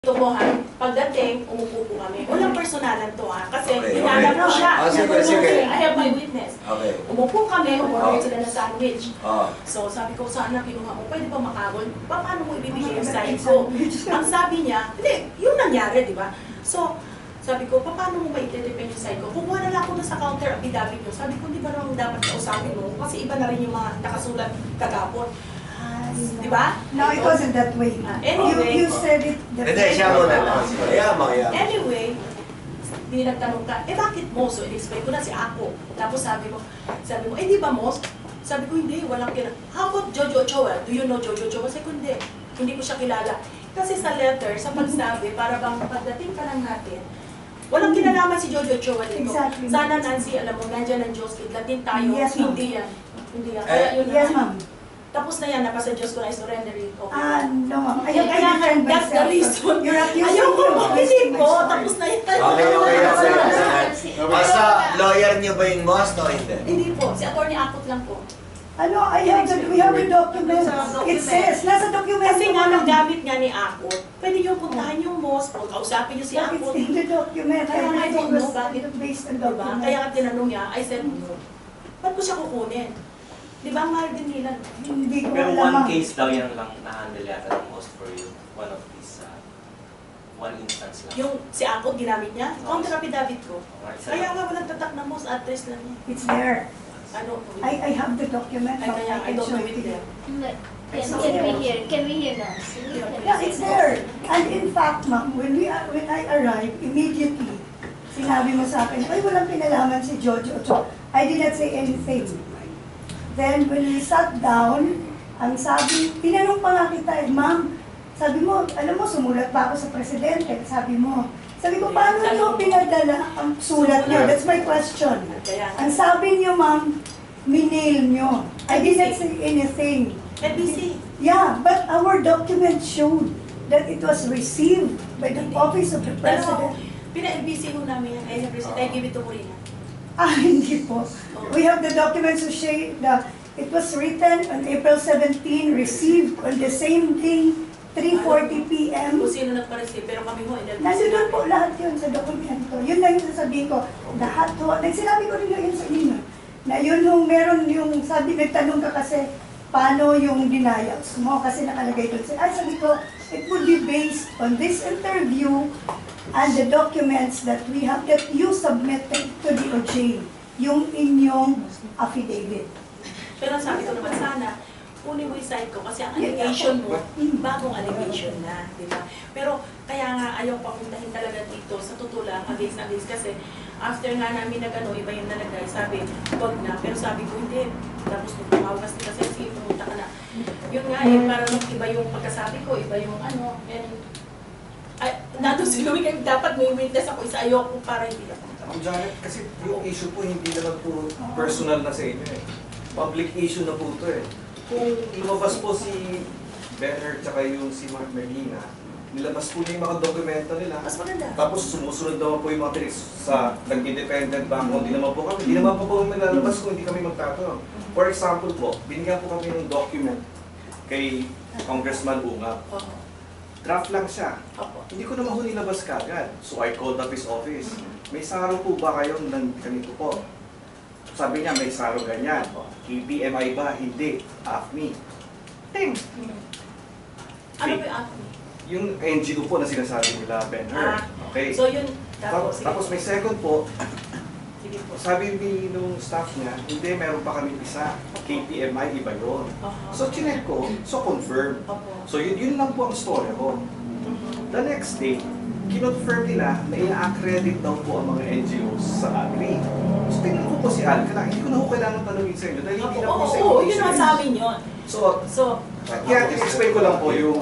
Tubuhan, pagdating, umupo po kami. Walang personalan to kasi Okay, hinanap okay. ko siya. Sige. I have my witness. Okay. Umupo kami, umorder sila ng sandwich. Oh. So sabi ko, saan na kinuha mo? Pwede ba makawal? Paano mo ibibigay yung side ko? Ang sabi niya, hindi, yung nangyari, di ba? So, sabi ko, paano mo ma-i-depend yung side ko? Kumuha na lang ako na sa counter affidavit nyo. Sabi ko, di ba naman dapat kausapin mo? Kasi iba na rin yung mga nakasulat kagapon. Di ba? No, it wasn't that way. Anyway. You said it that Hindi, siya mo na lang. Mayaman. Anyway, hindi nagtanong ka, bakit mo? So, in-explain ko na si Ako. Tapos sabi mo, di ba mo? Sabi ko, hindi, walang kilala. How about Jojo Ochoa? Do you know Jojo Ochoa? Sabi ko, hindi ko siya kilala. Kasi sa letter, sa pagsabi, para bang pagdating pa lang natin, walang kinalaman si Jojo Ochoa dito. Exactly. Sana, Nancy, alam mo, nandiyan ang Diyos, idlatin tayo. Yes, ma'am. Hindi yan. Hindi yan. Kaya yun Yes, na. ma'am. Tapos na yan, napasa Diyos ko na i-surrender it. Okay. No, ma'am. I Kaya have to defend that's the myself. reason. You're accusing Ayaw ko me of makinig accusing ko, myself. tapos na yan. Okay. Basta, lawyer niyo ba yung Moss? No, hindi. Hindi po, si attorney Akot lang po. Ano, we have a document. It says, nasa document. Kasi nga nagamit nga ni Akot, pwede niyo puntahan yung MOS, kausapin niyo si It's Akot. in the document. Kaya nga, I don't Everything know bakit. was based on Diba? document. Kaya nga tinanong niya, I said, no. Ba't ko siya kukunin? Di ba ang mahal din nila? Hindi ko Pero alam, one ma'am. case daw yan lang na-handle yata ng most for you. One of these, one instance lang. Yung si Akot ginamit niya, counter affidavit ko. Okay, isa Kaya lang. nga walang tatak na MOS, address lang niya. It's there. I don't know. I have the document. Ay, kaya I can don't show know it it to you. there. Can we hear now? Yeah, it's there. And in fact, ma'am, when I arrived, immediately, sinabi mo sa akin, ay, walang pinalaman si Jojo Ochoa. I did not say anything. Then, when we sat down, ang sabi, tinanong pa nga kita, ma'am, sabi mo, alam mo, sumulat pa ako sa presidente. Sabi ko, paano niyo pinadala ang sulat niyo? That's my question. Kaya nga. Ang sabi niyo, ma'am, minail niyo. I did not say anything. NBC. Yeah, but our document showed that it was received by the office of the Pero, president. pina-NBC ho namin yan. Ay, President, I give it to Corina. Hindi po. We have the documents to say that it was written on April 17, received on the same day, 3:40 p.m. Kung sino nagpa-receive, pero kami ho, NLBC Nandun po namin. lahat yun sa dokumento. Yun lang yung sasabihin ko. Lahat po. Nagsinabi ko rin yun sa inyo. Na yun yung meron yung sabi, nagtanong ka kasi paano yung denials mo kasi nakalagay doon. Ay, sabi ko, it would be based on this interview and the documents that we have that you submitted to the OJ, yung inyong affidavit. Pero sabi ko naman sana, kunin mo yung side ko kasi ang allegation mo, bagong allegation na, di ba? Pero kaya nga ayaw papuntahin talaga dito sa totoo lang, against kasi after nga namin nag-ano, iba yung nalagay, sabi, wag na. Pero sabi ko, hindi. Tapos nung tumawag kasi sige, pumunta ka na. Yun nga parang iba yung pagkasabi ko, iba yung ano, and nato si Louie, kaya dapat may witness ako, isa ayoko para hindi ako. Ang Janet, kasi yung issue po hindi naman po personal na sa inyo eh. Public issue na po ito eh. Kung lumabas po si Benner tsaka yung si Mark Medina, nilabas po niya yung mga dokumento nila. Mas maganda. Tapos sumusunod naman po yung mga tinis sa nag-independent bank. Hindi naman po kami. Hindi naman po kami malalabas kung hindi kami magtatanong. For example po, binigyan po kami ng document kay Congressman Ungab. Oo. Draft lang siya. Opo. Hindi ko naman ho nilabas kagad. So I called up his office. May saro po ba kayo ng ganito po? Sabi niya, may saro ganyan. KPMI ba? Hindi. AFMI. Ting! Ano ba yung acne? Yung NGO po na sinasabi nila, Ben-Hur. Okay. So yun, tapos, Tapos may second po, sige po. sabi ni nung staff niya, hindi, meron pa kami isa. KPMI, iba yun. So chinek ko, so confirm. Opo. So yun lang po ang story ko. The next day, kinonfirm nila na i-accredit daw po ang mga NGOs sa Agri. So tingnan ko po si Alcala, hindi ko na po kailangan tanongin sa inyo dahil hindi na po sa inyo. Oo, yun ang sa amin yun. So, So, kaya explain ko lang po yung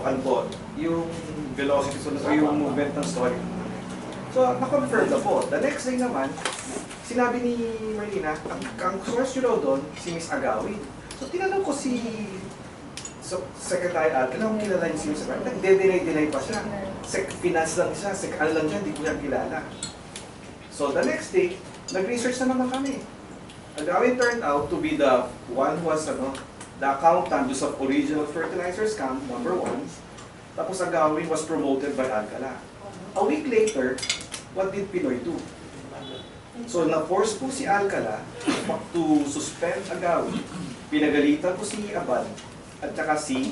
ano po, yung velocity, so yung movement ng story. So, na-confirm na po. The next day naman, sinabi ni Marlena, ang source nyo daw doon, si Miss Agawin. So, tinanong ko si Secretary Alcala, kung kilala niyo si Miss Agawin, nagde-deny pa siya. Finance lang siya, ano lang siya, hindi ko yan kilala. So, the next day, nag-research na naman kami. Agawin turned out to be the one who was, the accountant sa original fertilizer scam, number 1. Tapos Agawin was promoted by Alcala. A week later, what did Pinoy do? So na-force po si Alcala to suspend Agawin. Pinagalitan po si Abad at saka si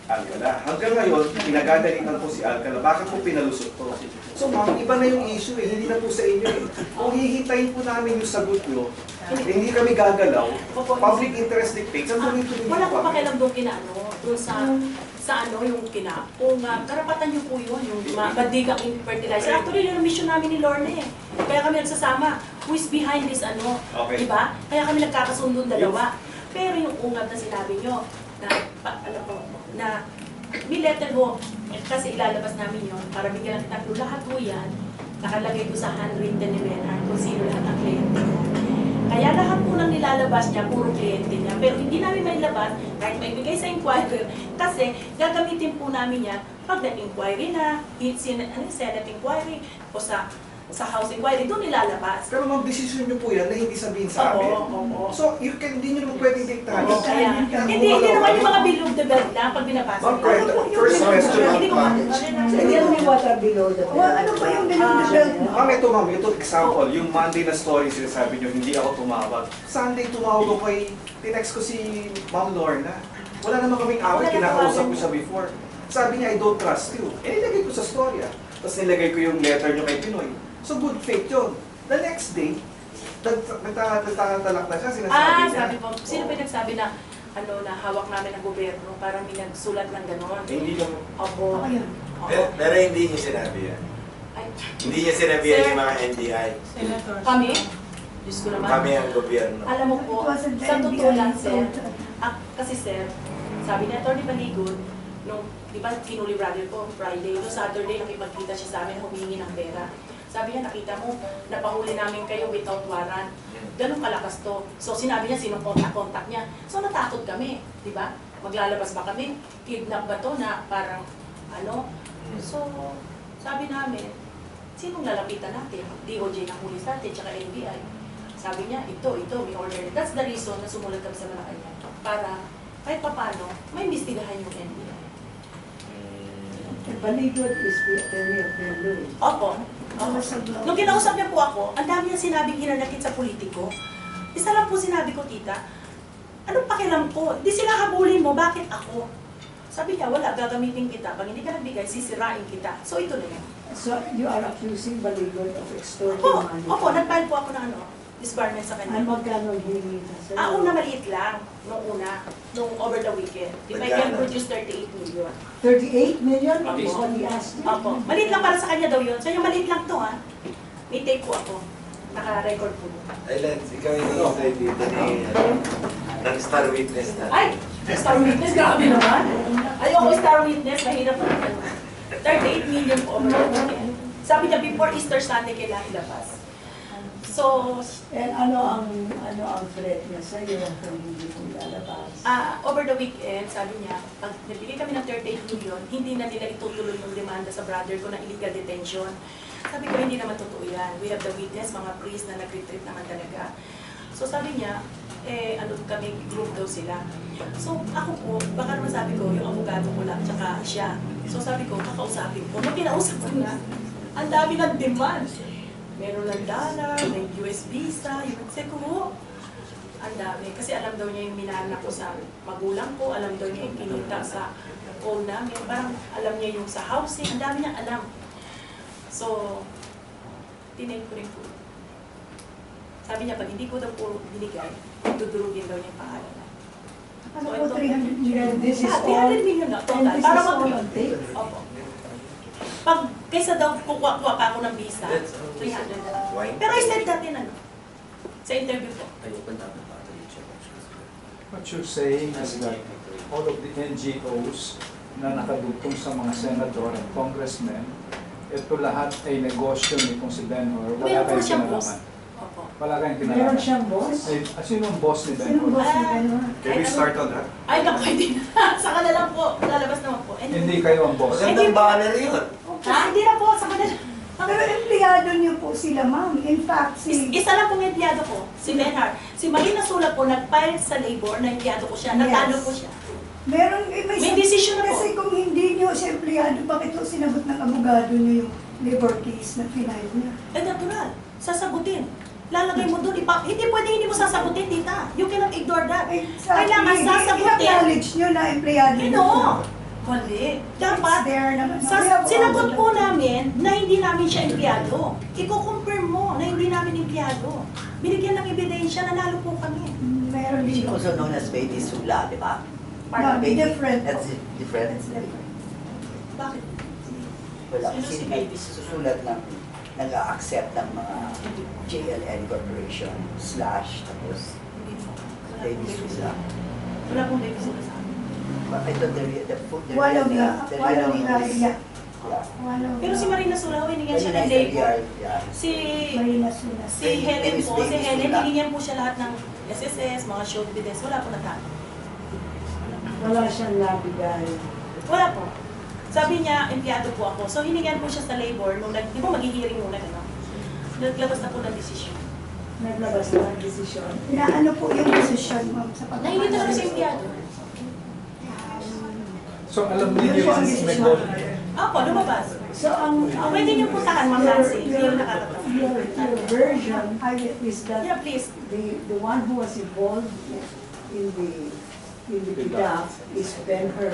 Alcala. Hanggang ngayon, pinagagalitan po si Alcala. Bakit po pinalusot to? So ma'am, iba na yung issue eh. Hindi na po sa inyo eh. Kung hihintayin po namin yung sagot nyo, hindi kami gagalaw. Public interest dictates. Ang tuloy-tuloy Wala po ko pakialam doon doon sa ano, yung kung karapatan niyo po yun, yung mabandigang fertilizer. Actually, yun ang mission namin ni Lorna eh. Kaya kami nagsasama, who is behind this ano, Okay. diba? Kaya kami nagkakasundo dalawa. Pero yung ungab na sinabi niyo, na, ano po, na may letter ho, kasi ilalabas namin yun, para bigyan natin tatlo, lahat ho yan, nakalagay ko sa handwritten ni Leonard kung sino lahat ang kliyente mo. Kaya lahat po nang nilalabas niya, puro kliyente niya. Pero hindi namin mailabas kahit maibigay sa inquirer kasi gagamitin po namin yan pag nag-inquiry na, Senate inquiry o sa House inquiry, doon nilalabas. Pero mag-decision nyo po yan na hindi sabihin sa amin. Oo. So, hindi nyo naman pwedeng diktahan. Kaya, hindi naman yung mga below the belt lang pag binabasa. Ma'am, first question. Hindi ko Ano ba yung below the belt mo? Ma'am, ito example, yung Monday na story sinasabi nyo, hindi ako tumawag. Sunday tumawag ako tinext ko si Ma'am Lorna. Wala naman kaming away, kinakausap ko siya before. Sabi niya, I don't trust you. Nilagay ko sa storya. Tapos nilagay ko yung letter nyo kay Pinoy. So good faith yun. The next day, nagtatalak na siya, sinasabi niya. sabi po, sino pa nagsabi na na hawak namin ng gobyerno, parang may nagsulat ng gano'n. Hindi lang. Opo. Ako yun. Pero hindi niyo sinabi yan. Ay, Hindi niya sinabi yan yung mga NDI. kami? Diyos ko naman. Kami ang gobyerno. Alam mo po, It wasn't sa totoo lang, NBI, sir, so- kasi sir, sabi ni Atty. Baligod, nung, di ba, kinuli brother ko, Friday, no Saturday, nakipagkita siya sa amin, humingi ng pera. Sabi niya, nakita mo, napahuli namin kayo without warrant. Ganun kalakas to. So sinabi niya, sinong contact niya. So natakot kami, di ba? Maglalabas ba kami? Kidnap ba to na parang, So, sabi namin, sinong lalapitan natin? DOJ na pulis natin, tsaka NBI. Sabi niya, ito, may order. That's the reason na sumulat kami sa Malacanang. Para, kahit papano, may imbestigahan yung NBI. Baligod is the attorney of Bello. Opo. Nung kinausap niya po ako, ang dami niya sinabing hinanakit sa politiko. Isa lang po sinabi ko, tita, anong pakialam ko? Hindi sila habulin mo, bakit ako? Sabi niya, wala, gagamitin kita. Pag hindi ka nagbigay, sisirain kita. So ito na yan. So you are accusing Baligod of extorting Opo, money? nag-file po ako ng disbarment sa Ay, kanya. magkano ang hiningi niya sa'yo? Una maliit lang, nung over the weekend. If I can produce 38 million. 38 million? Opo. Is what he asked you? Opo. Maliit lang para sa kanya daw yun. So yung maliit lang to ha. May tape po ako. Naka-record po. Ay, Lance, ikaw yung i-invite dito ng Star Witness na. Ay! Star Witness, grabe naman. Ayoko Star Witness, mahirap po. 38 million po over the weekend. Sabi niya, before Easter Sunday kailangan ilabas. So, And ano ang threat niya sa'yo kung hindi mo ilalabas? over the weekend, sabi niya, pag nabigay kami ng 38 million, hindi na nila itutuloy yung demanda sa brother ko na illegal detention. Sabi ko, hindi naman totoo yan. We have the witness, mga priest na nag-retreat naman talaga. So sabi niya, kami, group daw sila. So ako po, baka naman sabi ko, yung abogado ko lang, tsaka siya. So sabi ko, kakausapin ko. Nung kinausap ko na, ang dami ng demand. Meron ng dollar, may US visa, yung ko. Ang dami. Kasi alam daw niya yung minanak ko sa magulang ko, alam daw niya yung kinita sa phone namin. Parang alam niya yung sa housing, ang dami niyang alam. So, tinake ko rin po. Sabi niya, pag hindi ko daw po binigay, dudurugin daw niya yung pangalan. Ano po, 300 million? This is all, 300 million na and total. this Para is all mag- on tape? Opo. Pag kaysa daw kukuha pa ako ng visa, 300 na lang. Why? Pero I said that sa interview ko. What you're saying is that all of the NGOs na nakadugtong sa mga senator at congressmen, ito lahat ay negosyo nitong si Benhur. Wala Meron po kayong siyang boss. kinalaman. Opo. Wala kayong Meron kinalaman. siyang boss? Ay, sino ang boss ni Sino Benhur? boss ni Benhur? Can we start on that? Ay, naku, hindi na. Sa kanila po. Lalabas naman po. Anyway. Hindi kayo ang boss. Magandang banner yun. Ha? Hindi na po. Sa kanila. Pero empleyado niyo po sila, ma'am. In fact, Isa lang pong empleyado ko, si Benhar. Si Marina Sula po, nag-file sa labor na empleyado ko siya. Natalo Yes. ko siya. Meron, May decision na po. Kasi kung hindi nyo si empleyado, bakit ho sinabot ng abogado nyo yung labor case na final niya? Eh, natural. Sasagutin. Lalagay mo doon. Hindi pwede hindi mo sasagutin, tita. You cannot ignore that. Kailangan sasagutin. I-acknowledge nyo na empleyado nyo. No. Mali. Dapat, It's there naman. We have all sinagot the- po namin na hindi namin siya empleyado. Iko-confirm mo na hindi namin empleyado. Binigyan ng ebidensya, nanalo po kami. Meron She din. also known as Baby Sula, di ba? No, different. That's different. That's different. Bakit? Wala. Sino si Kasi Baby susulat ng nag-accept ng mga JLN Corporation / tapos Hindi po. Wala Baby pong baby Sula. Wala pong baby sila sa amin. I thought the One of the, real one of the, name is- yeah. Yeah. One of Pero si the- Marina Sula, hinigyan siya ng Marina labor. yeah. Si Marina Sula. si Helen po, si Baby Helen, Sula. hinigyan po siya lahat ng SSS, mga show evidence. Wala po natalo. Wala siyang nabigay. Wala po. Sabi niya, empleyado po ako. So, hinigyan po siya sa labor. Nung di ba maghihiring muna, ano? Naglabas na po ng desisyon. Naglabas na ang desisyon. Na ano po yung decision, ma'am, sa Na hindi talaga siya empleyado. So alam niyo yung negosyo. Ako, lumabas. So, ang Pwede niyo puntahan, Ma'am Nancy. Hindi yung nakakatawa. your version is that Yeah, please. the one who was involved in the PDAP is Ben-Hur,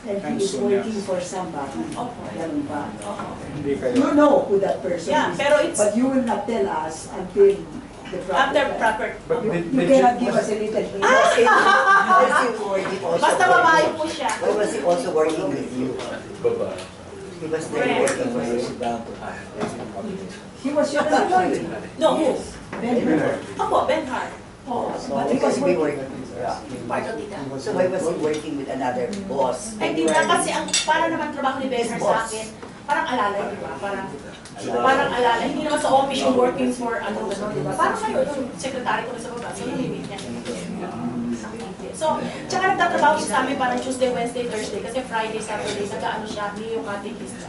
and And he is Sonia. working for somebody. Opo. Ganun ba? Oo. Hindi kayo. You know who that person Yeah, is, pero it's- but you will not tell us until the proper After time. proper. But You, did you you- cannot give us a little hint. Was he working also? Basta babae po siya. Why was he also working with you? He was there working for you. He was your employee. No, who? Ben-Hur. Ako, Ben Hart. Oh, So but he because was we working. working. Yeah. Part of it. So why was he working with another boss? Ay, tita, kasi ang para naman trabaho ni Ben Hart sa akin, parang alalay, di ba? Parang alalay. Hindi naman sa office yung working for ano, gano'n, di ba? Parang kayo, yung secretary ko na sa baba. So, namimit niya. So, tsaka nagtatrabaho siya sa amin parang Tuesday, Wednesday, Thursday. Kasi Friday, Saturday, nag-ano siya, ni yung catechist.